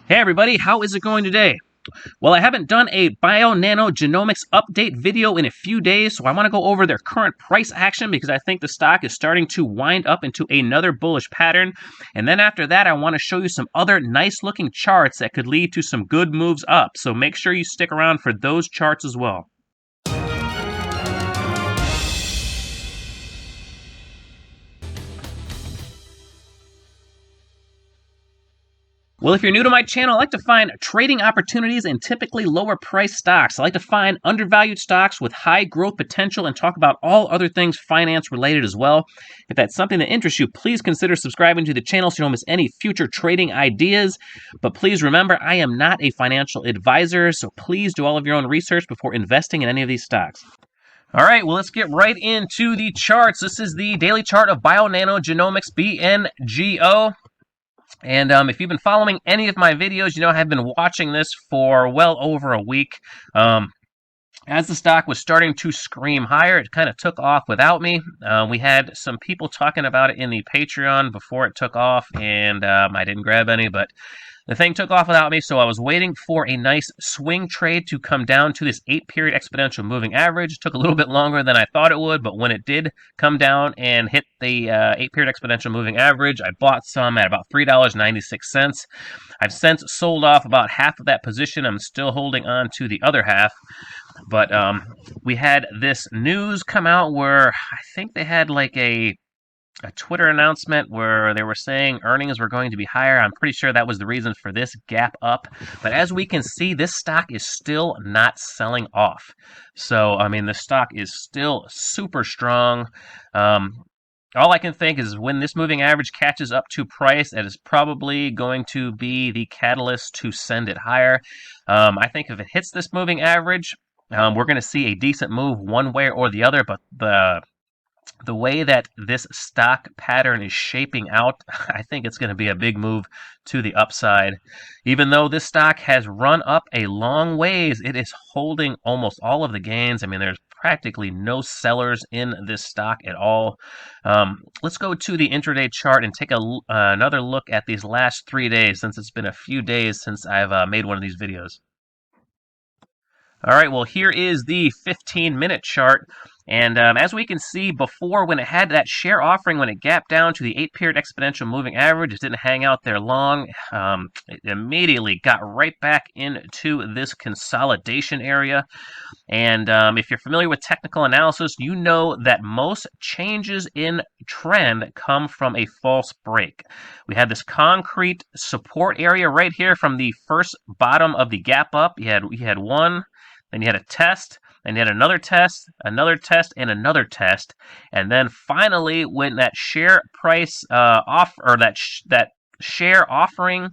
Hey everybody, how is it going today? Well, I haven't done a Bionano Genomics update video in a few days, so I want to go over their current price action because I think the stock is starting to wind up into another bullish pattern. And then after that, I want to show you some other nice looking charts that could lead to some good moves up. So make sure you stick around for those charts as well. Well, if you're new to my channel, I like to find trading opportunities in typically lower price stocks. I like to find undervalued stocks with high growth potential and talk about all other things finance related as well. If that's something that interests you, please consider subscribing to the channel so you don't miss any future trading ideas. But please remember, I am not a financial advisor, so please do all of your own research before investing in any of these stocks. All right, well, let's get right into the charts. This is the daily chart of Bionano Genomics, BNGO. And if you've been following any of my videos, you know I've been watching this for well over a week. As the stock was starting to scream higher, it kind of took off without me. We had some people talking about it in the Patreon before it took off, and I didn't grab any, but the thing took off without me, so I was waiting for a nice swing trade to come down to this 8-period exponential moving average. It took a little bit longer than I thought it would, but when it did come down and hit the 8-period exponential moving average, I bought some at about $3.96. I've since sold off about half of that position. I'm still holding on to the other half. But we had this news come out where I think they had like a Twitter announcement where they were saying earnings were going to be higher. I'm pretty sure that was the reason for this gap up. But as we can see, this stock is still not selling off. So, I mean, the stock is still super strong. All I can think is when this moving average catches up to price, that is probably going to be the catalyst to send it higher. I think if it hits this moving average, we're going to see a decent move one way or the other, but the way that this stock pattern is shaping out, I think it's going to be a big move to the upside. Even though this stock has run up a long ways, it is holding almost all of the gains. I mean, there's practically no sellers in this stock at all. Let's go to the intraday chart and take another look at these last 3 days, since it's been a few days since I've made one of these videos. All right, well, here is the 15-minute chart. And as we can see before, when it had that share offering, when it gapped down to the 8-period exponential moving average, it didn't hang out there long. It immediately got right back into this consolidation area. And if you're familiar with technical analysis, you know that most changes in trend come from a false break. We had this concrete support area right here from the first bottom of the gap up. You had one, then you had a test, then you had another test, and another test, and then finally, when that share price that share offering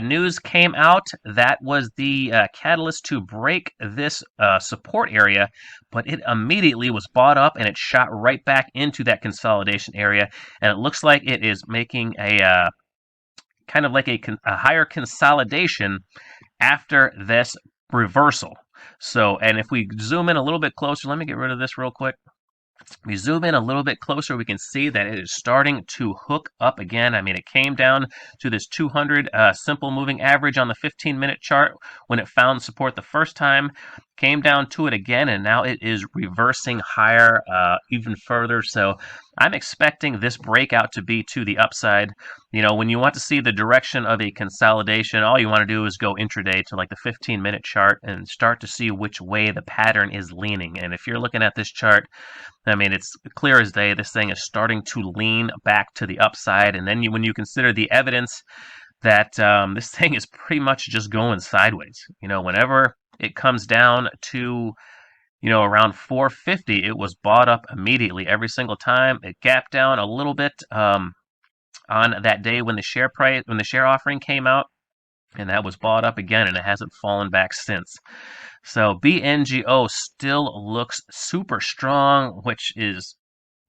news came out, that was the catalyst to break this support area, but it immediately was bought up and it shot right back into that consolidation area, and it looks like it is making a kind of like a higher consolidation after this reversal. So, and if we zoom in a little bit closer, let me get rid of this real quick. We zoom in a little bit closer, we can see that it is starting to hook up again. I mean, it came down to this 200 simple moving average on the 15-minute chart when it found support the first time, came down to it again, and now it is reversing higher even further. So I'm expecting this breakout to be to the upside. You know, when you want to see the direction of a consolidation, all you want to do is go intraday to like the 15-minute chart and start to see which way the pattern is leaning. And if you're looking at this chart, I mean, it's clear as day. This thing is starting to lean back to the upside. And then when you consider the evidence that this thing is pretty much just going sideways. You know, whenever it comes down to, you know, around 450, it was bought up immediately every single time. It gapped down a little bit on that day when the share offering came out, and that was bought up again, and it hasn't fallen back since. So BNGO still looks super strong, which is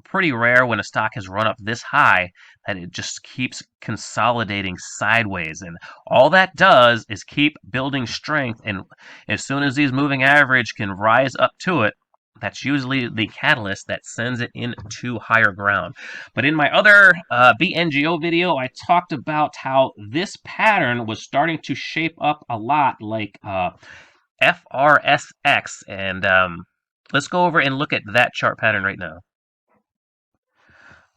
pretty rare when a stock has run up this high, that it just keeps consolidating sideways. And all that does is keep building strength. And as soon as these moving average can rise up to it, that's usually the catalyst that sends it into higher ground. But in my other BNGO video, I talked about how this pattern was starting to shape up a lot like FRSX. And let's go over and look at that chart pattern right now.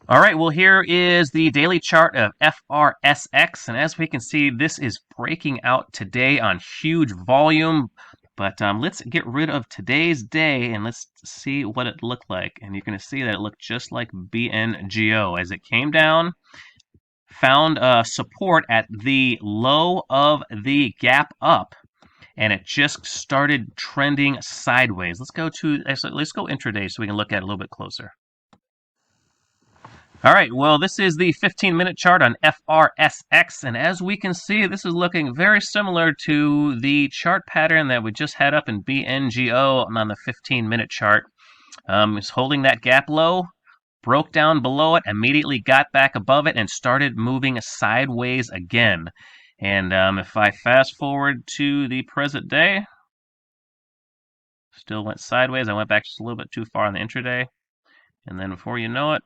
All right, well, here is the daily chart of FRSX, and as we can see, this is breaking out today on huge volume, but let's get rid of today's day, and let's see what it looked like, and you're going to see that it looked just like BNGO. As it came down, found support at the low of the gap up, and it just started trending sideways. Let's go intraday so we can look at it a little bit closer. All right, well, this is the 15-minute chart on FRSX, and as we can see, this is looking very similar to the chart pattern that we just had up in BNGO on the 15-minute chart. It's holding that gap low, broke down below it, immediately got back above it, and started moving sideways again. And if I fast forward to the present day, still went sideways. I went back just a little bit too far on the intraday, and then before you know it,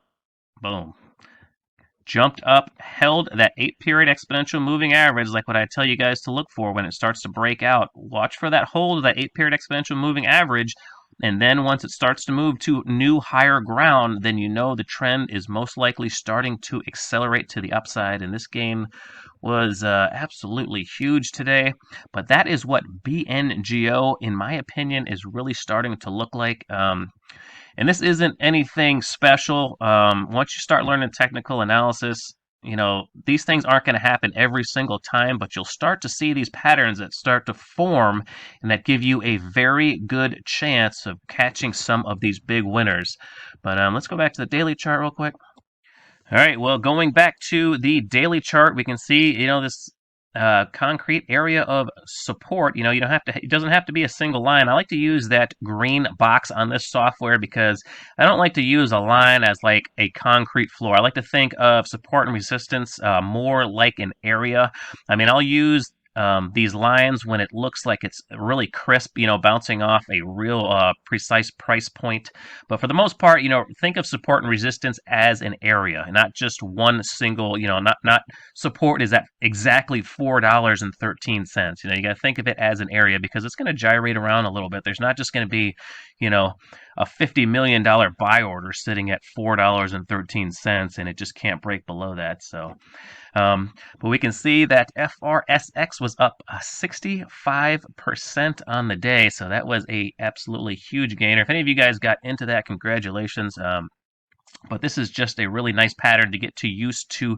boom. Jumped up, held that 8-period exponential moving average, like what I tell you guys to look for when it starts to break out. Watch for that hold of that 8-period exponential moving average, and then once it starts to move to new higher ground, then you know the trend is most likely starting to accelerate to the upside. And this gain was absolutely huge today, but that is what BNGO, in my opinion, is really starting to look like. And this isn't anything special. Once you start learning technical analysis, you know, these things aren't going to happen every single time, but you'll start to see these patterns that start to form and that give you a very good chance of catching some of these big winners. But let's go back to the daily chart real quick. All right, well, going back to the daily chart, we can see, you know, this concrete area of support. You know, you don't have to, it doesn't have to be a single line. I like to use that green box on this software because I don't like to use a line as like a concrete floor. I like to think of support and resistance more like an area. I mean, I'll use these lines when it looks like it's really crisp, you know, bouncing off a real precise price point. But for the most part, you know, think of support and resistance as an area, not just one single, you know, not support is at exactly $4.13. You know, you got to think of it as an area because it's going to gyrate around a little bit. There's not just going to be, you know, a $50 million buy order sitting at $4.13, and it just can't break below that. So, but we can see that FRSX was up 65% on the day, so that was a absolutely huge gainer. If any of you guys got into that, congratulations. But this is just a really nice pattern to get too used to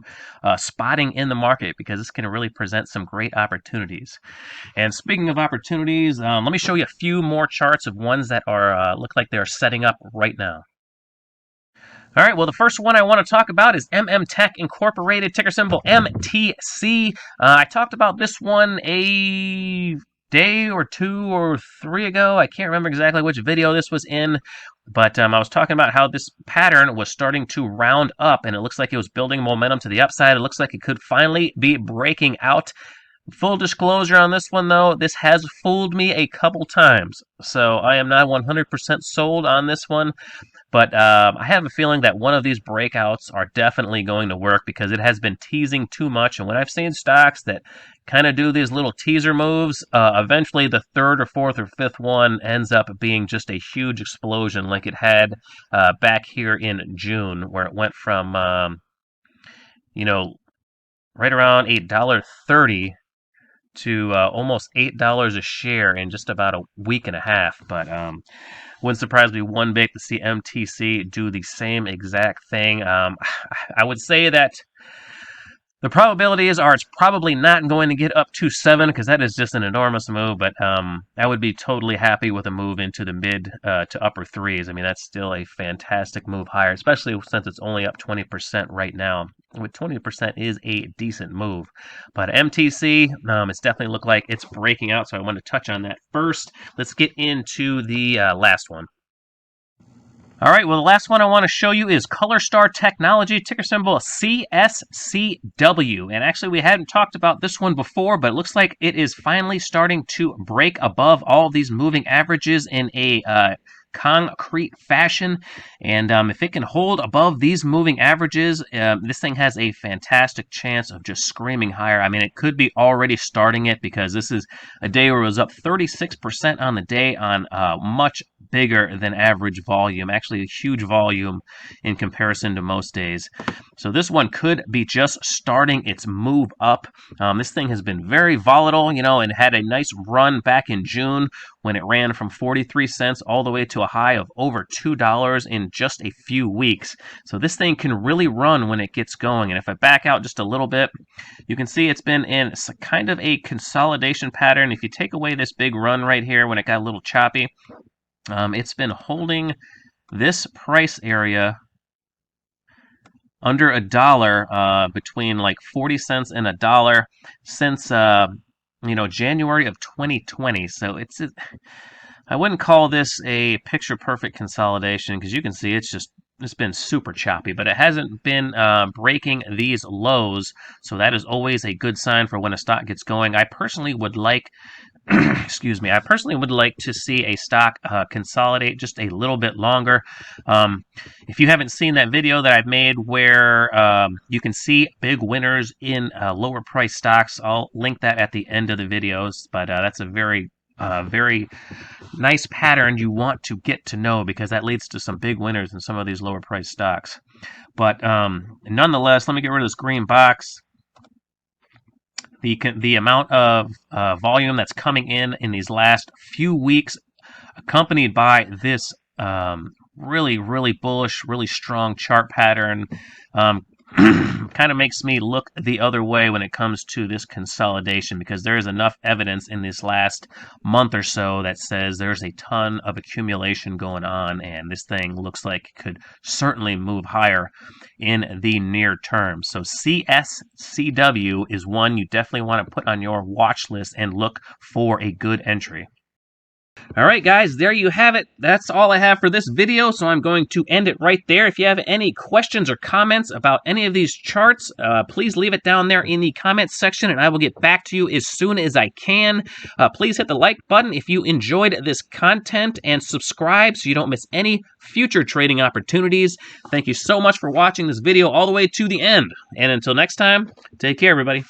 spotting in the market because this can really present some great opportunities. And speaking of opportunities, let me show you a few more charts of ones that are look like they're setting up right now. All right, well, the first one I want to talk about is Tech Incorporated, ticker symbol MTC. I talked about this one a day or 2 or 3 ago. I can't remember exactly which video this was in, but I was talking about how this pattern was starting to round up, and it looks like it was building momentum to the upside. It looks like it could finally be breaking out. Full disclosure on this one, though, this has fooled me a couple times, so I am not 100% sold on this one. But I have a feeling that one of these breakouts are definitely going to work because it has been teasing too much. And when I've seen stocks that kind of do these little teaser moves, eventually the third or fourth or fifth one ends up being just a huge explosion like it had back here in June, where it went from, you know, right around $1.30 to almost $8 a share in just about a week and a half. But wouldn't surprise me one bit to see MTC do the same exact thing. I would say that the probabilities are it's probably not going to get up to 7 because that is just an enormous move, but I would be totally happy with a move into the mid to upper 3s. I mean, that's still a fantastic move higher, especially since it's only up 20% right now. With 20% is a decent move. But MTC, it's definitely looked like it's breaking out, so I want to touch on that first. Let's get into the last one. All right, well, the last one I want to show you is Color Star Technology, ticker symbol CSCW. And actually, we hadn't talked about this one before, but it looks like it is finally starting to break above all these moving averages in a concrete fashion. And if it can hold above these moving averages, this thing has a fantastic chance of just screaming higher. I mean, it could be already starting it, because this is a day where it was up 36% on the day on much bigger than average volume, actually a huge volume in comparison to most days. So this one could be just starting its move up. This thing has been very volatile, you know, and had a nice run back in June when it ran from 43 cents all the way to a high of over $2 in just a few weeks. So this thing can really run when it gets going. And if I back out just a little bit, you can see it's been in kind of a consolidation pattern. If you take away this big run right here when it got a little choppy, it's been holding this price area under $1, between like 40 cents and $1 since January of 2020. So I wouldn't call this a picture perfect consolidation, because you can see it's been super choppy, but it hasn't been breaking these lows. So that is always a good sign for when a stock gets going. I personally would like excuse me, I personally would like to see a stock consolidate just a little bit longer. If you haven't seen that video that I've made where you can see big winners in lower price stocks, I'll link that at the end of the videos. But that's a very nice pattern you want to get to know, because that leads to some big winners in some of these lower price stocks. But nonetheless, let me get rid of this green box. The amount of volume that's coming in these last few weeks, accompanied by this really, really bullish, really strong chart pattern, kind of makes me look the other way when it comes to this consolidation, because there is enough evidence in this last month or so that says there's a ton of accumulation going on, and this thing looks like it could certainly move higher in the near term. So CSCW is one you definitely want to put on your watch list and look for a good entry. All right, guys, there you have it. That's all I have for this video, so I'm going to end it right there. If you have any questions or comments about any of these charts, please leave it down there in the comments section, and I will get back to you as soon as I can. Please hit the like button if you enjoyed this content, and subscribe so you don't miss any future trading opportunities. Thank you so much for watching this video all the way to the end, and until next time, take care, everybody.